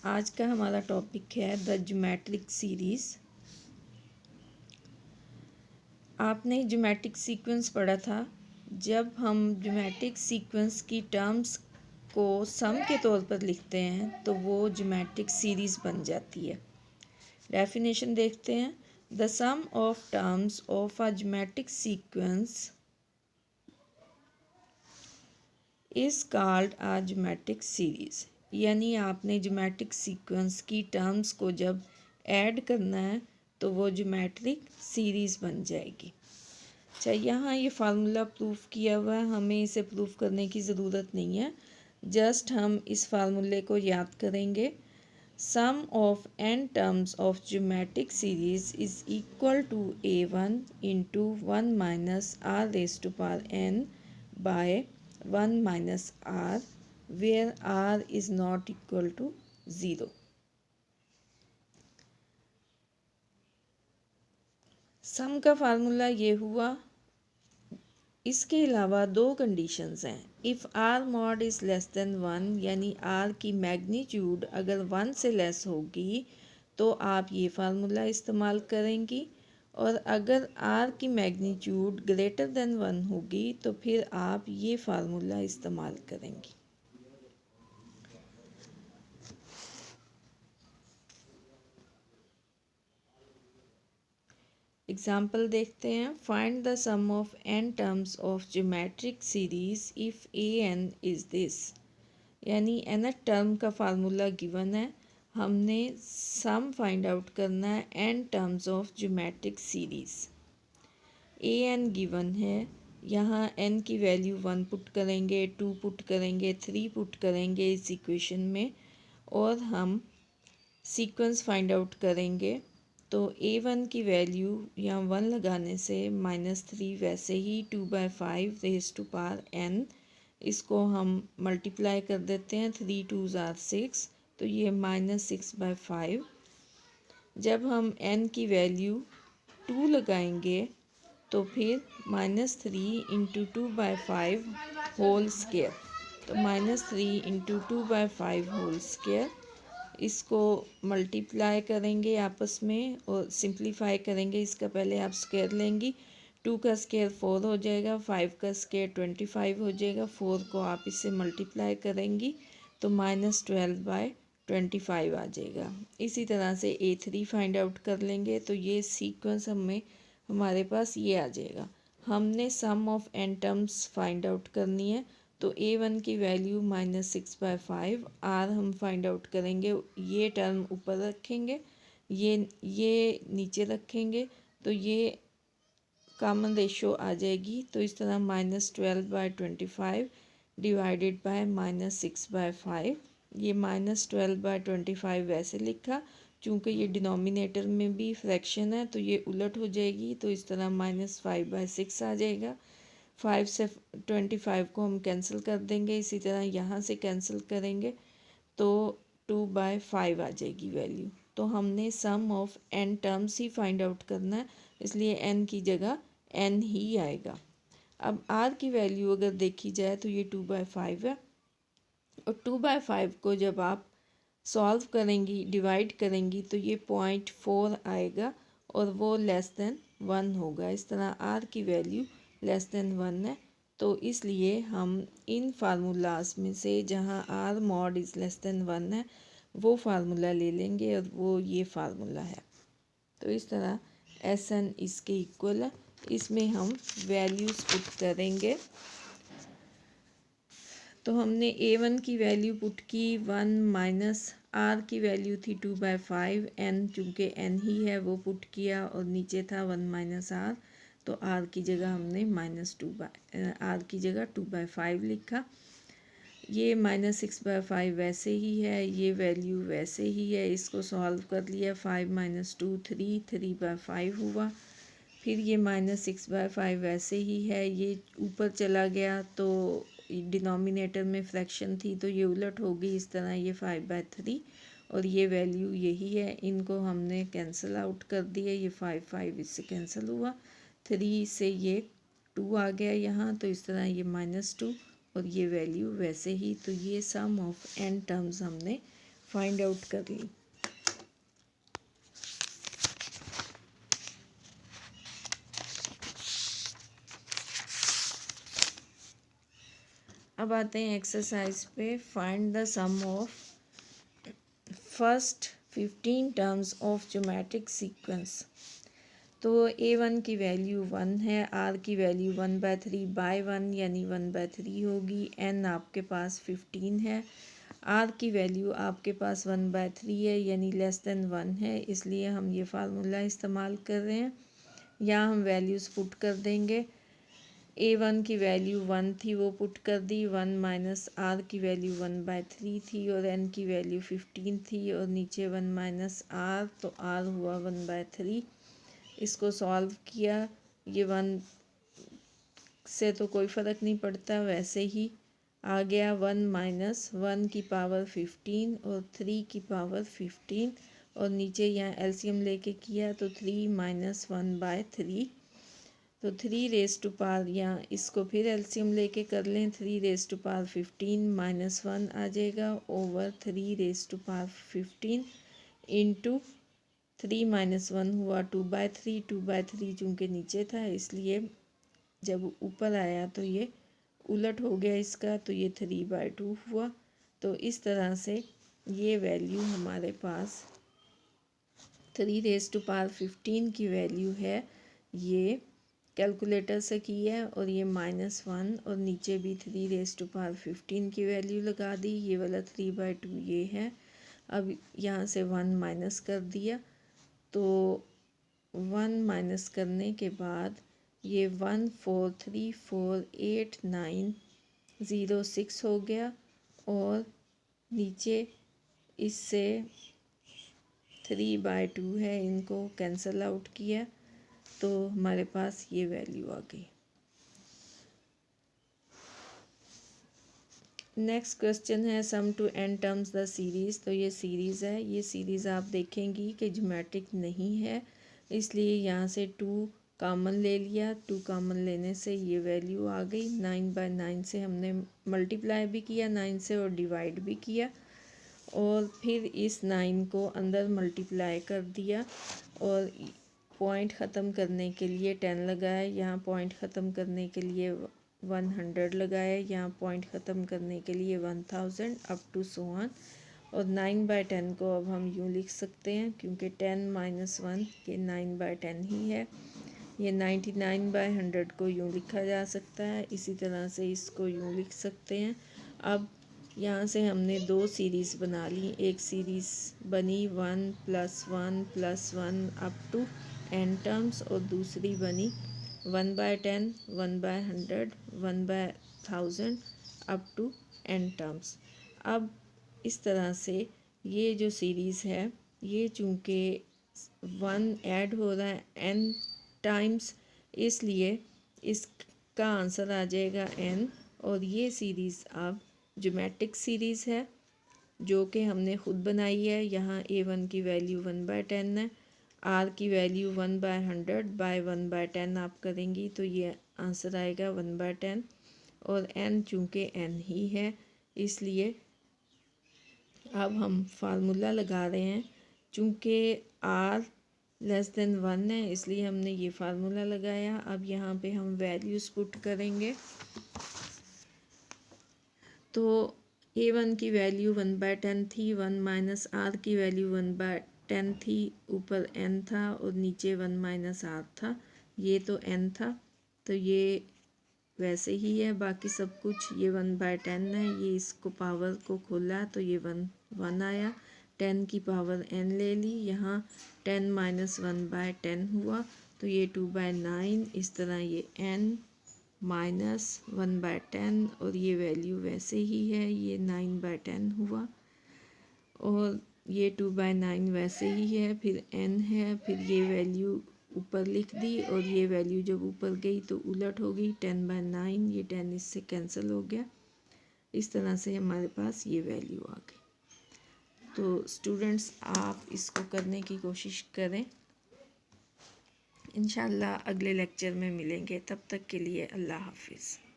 आज का हमारा टॉपिक है द ज्योमेट्रिक सीरीज़। आपने ज्योमेट्रिक सीक्वेंस पढ़ा था। जब हम ज्योमेट्रिक सीक्वेंस की टर्म्स को सम के तौर पर लिखते हैं तो वो ज्योमेट्रिक सीरीज़ बन जाती है। डेफिनेशन देखते हैं। The sum of terms of a geometric sequence is called a geometric series. यानी आपने ज्योमेट्रिक सीक्वेंस की टर्म्स को जब ऐड करना है तो वो ज्योमेट्रिक सीरीज़ बन जाएगी। अच्छा, यहाँ ये फार्मूला प्रूफ किया हुआ है, हमें इसे प्रूफ करने की ज़रूरत नहीं है। जस्ट हम इस फार्मूले को याद करेंगे। Sum of n terms of geometric series is equal to a1 into 1 minus r raise to power n by 1 minus r where r is not equal to 0। Sum का फार्मूला ये हुआ। इसके अलावा दो कंडीशंस हैं। If R mod is less than 1 यानी are की magnitude अगर 1 से लेस होगी तो आप ये फार्मूला इस्तेमाल करेंगी, और अगर आर की मैग्नीट्यूड ग्रेटर देन 1 होगी तो फिर आप ये फार्मूला इस्तेमाल करेंगी। एग्जाम्पल देखते हैं। Find the sum of n terms of geometric series if A N is this. यानी nth टर्म का फार्मूला गिवन है, हमने सम फाइंड आउट करना है n terms of geometric series. A N given है, यहाँ n की वैल्यू 1 पुट करेंगे, 2 पुट करेंगे, 3 पुट करेंगे इस इक्वेशन में, और हम सीक्वेंस फाइंड आउट करेंगे। तो a1 की वैल्यू यहाँ 1 लगाने से -3, वैसे ही 2/5 रेज़ टू पावर n, इसको हम मल्टीप्लाई कर देते हैं, 3 2s are 6, तो ये -6/5। जब हम n की वैल्यू 2 लगाएंगे तो फिर -3 इंटू 2/5 होल स्क्वायर, तो -3 इंटू 2/5 होल स्क्वायर, इसको मल्टीप्लाई करेंगे आपस में और सिंप्लीफाई करेंगे। इसका पहले आप स्क्वायर लेंगी, 2 का स्क्वायर 4 हो जाएगा, 5 का स्क्वायर 25 हो जाएगा, 4 को आप इससे मल्टीप्लाई करेंगी तो -12/25 आ जाएगा। इसी तरह से a3 फाइंड आउट कर लेंगे तो ये सीक्वेंस हमारे पास ये आ जाएगा। हमने sum of n terms find out करनी है, तो a1 की वैल्यू -6/5, r हम फाइंड आउट करेंगे, ये टर्म ऊपर रखेंगे, ये नीचे रखेंगे, तो ये कॉमन रेशो आ जाएगी। तो इस तरह -12/25 डिवाइडेड बाय -6/5, ये -12/25 वैसे लिखा, चूँकि ये डिनोमिनेटर में भी फ्रैक्शन है तो ये उलट हो जाएगी, तो इस तरह -5/6 आ जाएगा। 5 से 25 को हम कैंसिल कर देंगे, इसी तरह यहाँ से कैंसिल करेंगे तो 2/5 आ जाएगी वैल्यू। तो हमने सम ऑफ n टर्म्स ही फाइंड आउट करना है, इसलिए n की जगह n ही आएगा। अब r की वैल्यू अगर देखी जाए तो ये 2/5 है, और 2/5 को जब आप सॉल्व करेंगी, डिवाइड करेंगी, तो ये 0.4 आएगा और वो लेस देन 1 होगा। इस तरह r की वैल्यू लेस देन 1 है, तो इसलिए हम इन फार्मूलाज में से जहाँ r mod is less than 1 है वो फार्मूला ले लेंगे, और वो ये फार्मूला है। तो इस तरह Sn इसके इक्वल है, इसमें हम वैल्यूज़ पुट करेंगे। तो हमने a1 की वैल्यू पुट की 1 माइनस r की वैल्यू थी 2/5, n चूँकि n ही है वो पुट किया, और नीचे था 1 माइनस r, तो r की जगह हमने r की जगह 2/5 लिखा। ये -6/5 वैसे ही है, ये वैल्यू वैसे ही है, इसको सॉल्व कर लिया, 5 - 2 3, 3/5 हुआ। फिर ये -6/5 वैसे ही है, ये ऊपर चला गया तो डिनोमिनेटर में फ्रैक्शन थी तो ये उलट होगी, इस तरह ये 5/3, और ये वैल्यू यही है। इनको हमने कैंसिल आउट कर दिया, ये 5 इससे कैंसिल हुआ, 3 से ये 2 आ गया यहाँ, तो इस तरह ये -2 और ये वैल्यू वैसे ही। तो ये सम ऑफ n टर्म्स हमने फाइंड आउट कर ली। अब आते हैं एक्सरसाइज पे। Find the sum of first 15 terms of geometric sequence. तो A1 की वैल्यू 1 है, R की वैल्यू 1/3 बाय 1 यानी 1/3 होगी। N आपके पास 15 है, R की वैल्यू आपके पास 1/3 है यानी लेस देन 1 है, इसलिए हम ये फार्मूला इस्तेमाल कर रहे हैं। यहाँ हम वैल्यूज़ पुट कर देंगे। A1 की वैल्यू 1 थी, वो पुट कर दी। 1 माइनस R की वैल्यू 1/3 थी और N की वैल्यू 15 थी और नीचे 1 माइनस R, तो R हुआ 1/3। इसको सॉल्व किया, ये 1 से तो कोई फ़र्क नहीं पड़ता, वैसे ही आ गया। 1 माइनस 1 की पावर 15 और 3 की पावर 15 और नीचे यहाँ एलसीएम लेके किया तो 3 माइनस 1/3, तो 3 रेज़ टू पावर, यहाँ इसको फिर एलसीएम लेके कर लें। 3 रेज़ टू पावर 15 माइनस 1 आ जाएगा over 3 raise to power 15 into 3 minus 1 हुआ 2/3। 2/3 चूँकि नीचे था इसलिए जब ऊपर आया तो ये उलट हो गया इसका, तो ये 3/2 हुआ। तो इस तरह से ये वैल्यू हमारे पास 3 रेज़ टू पावर 15 की वैल्यू है, ये कैलकुलेटर से की है। और ये -1 और नीचे भी 3 रेज़ टू पावर 15 की वैल्यू लगा दी। ये वाला 3/2 ये है। अब यहाँ से 1 माइनस कर दिया, तो 1 माइनस करने के बाद ये 1434890 हो गया और नीचे इससे 3/2 है, इनको कैंसल आउट किया तो हमारे पास ये वैल्यू आ गई। नेक्स्ट क्वेश्चन है sum to n terms the series. तो ये सीरीज़ है, ये सीरीज़ आप देखेंगी कि ज्योमेट्रिक नहीं है, इसलिए यहाँ से 2 कॉमन ले लिया। 2 कॉमन लेने से ये वैल्यू आ गई। 9/9 से हमने मल्टीप्लाई भी किया 9 से और डिवाइड भी किया और फिर इस 9 को अंदर मल्टीप्लाई कर दिया और पॉइंट ख़त्म करने के लिए 10 लगाया। यहाँ पॉइंट ख़त्म करने के लिए 100 लगाया, यहाँ पॉइंट ख़त्म करने के लिए 1000 अप टू सो ऑन। और 9/10 को अब हम यूँ लिख सकते हैं क्योंकि 10 माइनस 1 ये 9/10 ही है। ये 99/100 को यूँ लिखा जा सकता है, इसी तरह से इसको यूँ लिख सकते हैं। अब यहाँ से हमने 2 सीरीज़ बना ली। एक सीरीज़ बनी 1 + 1 + 1 अप टू n टर्म्स और दूसरी बनी 1/10 1/100 1/1000 अप टू n टर्म्स। अब इस तरह से ये जो सीरीज़ है ये चूँकि 1 ऐड हो रहा है n टाइम्स, इसलिए इसका आंसर आ जाएगा n। और ये सीरीज़ अब ज्योमेट्रिक सीरीज़ है जो कि हमने ख़ुद बनाई है। यहाँ A1 की वैल्यू 1/10 है, R की वैल्यू 1/100 बाय 1/10 आप करेंगी तो ये आंसर आएगा 1/10 और n चूँकि n ही है इसलिए अब हम फार्मूला लगा रहे हैं। चूँकि R लेस देन 1 है इसलिए हमने ये फार्मूला लगाया। अब यहाँ पे हम वैल्यूज़ पुट करेंगे तो A1 की वैल्यू 1/10 थी, 1 माइनस R की वैल्यू 1/10 थी, ऊपर n था और नीचे 1 माइनस R था, ये तो n था तो ये वैसे ही है। बाकी सब कुछ ये 1/10 है, ये इसको पावर को खोला तो ये 1 आया। 10 की पावर n ले ली, यहाँ 10 माइनस 1/10 हुआ तो ये 2/9। इस तरह ये n माइनस 1/10 और ये वैल्यू वैसे ही है, ये 9/10 हुआ और ये 2/9 वैसे ही है, फिर n है, फिर ये वैल्यू ऊपर लिख दी और ये वैल्यू जब ऊपर गई तो उलट हो गई 10/9, ये 10 इससे कैंसिल हो गया। इस तरह से हमारे पास ये वैल्यू आ गई। तो स्टूडेंट्स आप इसको करने की कोशिश करें, इंशाल्लाह अगले लेक्चर में मिलेंगे। तब तक के लिए अल्लाह हाफिज़।